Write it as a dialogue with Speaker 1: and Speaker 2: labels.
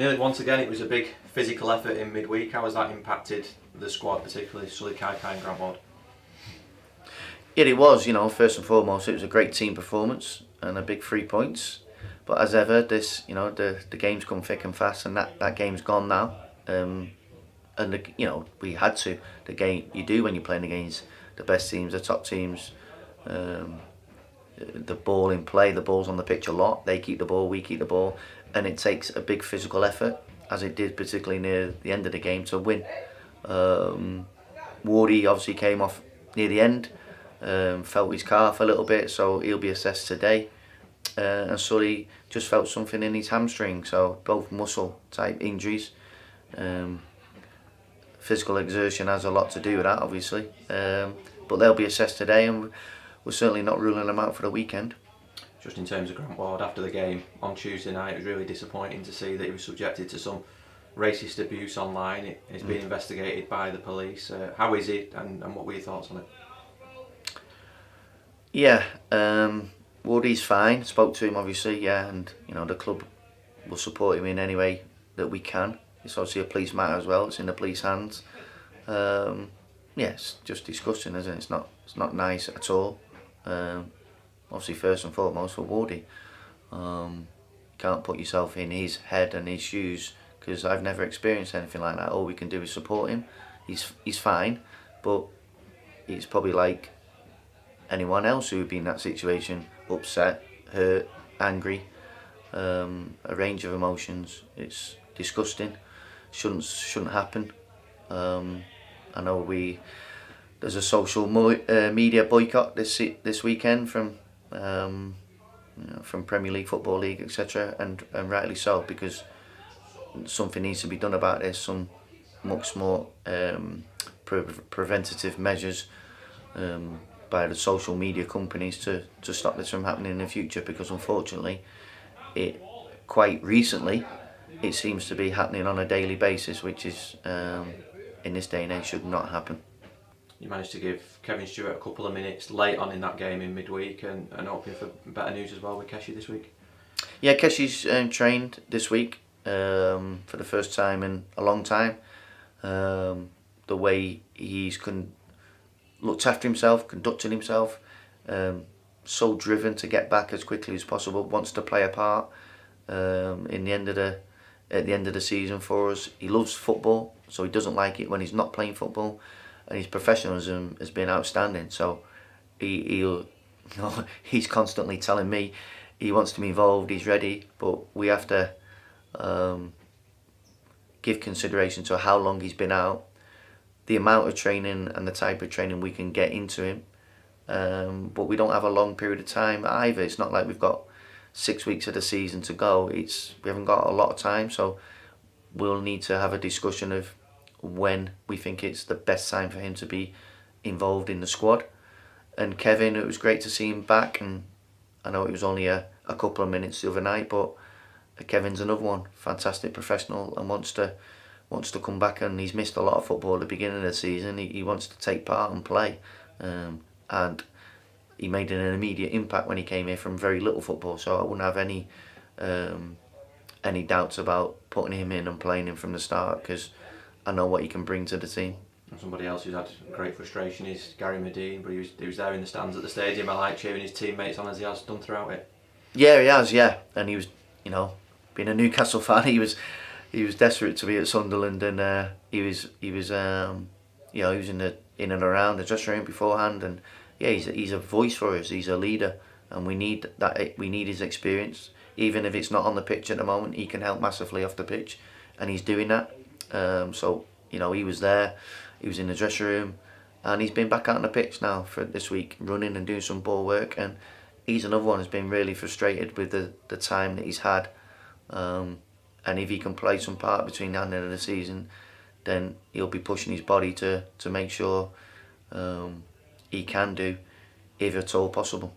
Speaker 1: Nearly once again, it was a big physical effort in midweek. How has that impacted the squad, particularly Sully, Kai and Grant Ward?
Speaker 2: Yeah, it was. First and foremost, it was a great team performance and a big 3 points. But as ever, the games come thick and fast, and that game's gone now. We had to. The game you do when you're playing against the best teams, the top teams. The ball in play, the ball's on the pitch a lot. They keep the ball, we keep the ball, and it takes a big physical effort, as it did particularly near the end of the game, to win. Wardy obviously came off near the end, felt his calf a little bit, so he'll be assessed today. And Sully just felt something in his hamstring, so both muscle type injuries. Physical exertion has a lot to do with that, obviously, but they'll be assessed today, and we're certainly not ruling them out for the weekend.
Speaker 1: Just in terms of Grant Ward, after the game on Tuesday night, it was really disappointing to see that he was subjected to some racist abuse online. It's being investigated by the police. How is it, and what were your thoughts on it?
Speaker 2: Yeah, Wardy's fine. Spoke to him, obviously, and the club will support him in any way that we can. It's obviously a police matter as well. It's in the police hands. It's just disgusting, isn't it? It's not nice at all. Obviously, first and foremost for Wardy, can't put yourself in his head and his shoes, because I've never experienced anything like that. All we can do is support him. He's fine, but it's probably like anyone else who would be in that situation: upset, hurt, angry, a range of emotions. It's disgusting. Shouldn't happen. I know there's a social media boycott this weekend from Premier League, Football League, etc. And rightly so, because something needs to be done about this. Some much more preventative measures by the social media companies to stop this from happening in the future, because unfortunately quite recently it seems to be happening on a daily basis, which is in this day and age should not happen.
Speaker 1: You managed to give Kevin Stewart a couple of minutes late on in that game in midweek, and hoping for better news as well with Keshi this week.
Speaker 2: Yeah, Keshi's trained this week for the first time in a long time. The way he's looked after himself, conducted himself, so driven to get back as quickly as possible, wants to play a part at the end of the season for us. He loves football, so he doesn't like it when he's not playing football, and his professionalism has been outstanding. So he's constantly telling me he wants to be involved, he's ready, but we have to give consideration to how long he's been out, the amount of training and the type of training we can get into him. But we don't have a long period of time either. It's not like we've got 6 weeks of the season to go. We haven't got a lot of time, so we'll need to have a discussion of when we think it's the best time for him to be involved in the squad. And Kevin, it was great to see him back, and I know it was only a couple of minutes the other night, but Kevin's another one, fantastic professional, and wants to come back, and he's missed a lot of football at the beginning of the season. He wants to take part and play, and he made an immediate impact when he came here from very little football, so I wouldn't have any doubts about putting him in and playing him from the start, because I know what he can bring to the team.
Speaker 1: And somebody else who's had great frustration is Gary Medine, but he was there in the stands at the stadium. I like cheering his teammates on, as he has done throughout it.
Speaker 2: Yeah, he has, yeah, and he was, being a Newcastle fan, he was desperate to be at Sunderland, and he was in and around the dressing room beforehand, and yeah, he's a voice for us. He's a leader, and we need that. We need his experience, even if it's not on the pitch at the moment. He can help massively off the pitch, and he's doing that. So he was there. He was in the dressing room, and he's been back out on the pitch now for this week, running and doing some ball work. And he's another one who's been really frustrated with the time that he's had. And if he can play some part between now and the end of the season, then he'll be pushing his body to make sure he can do, if at all possible.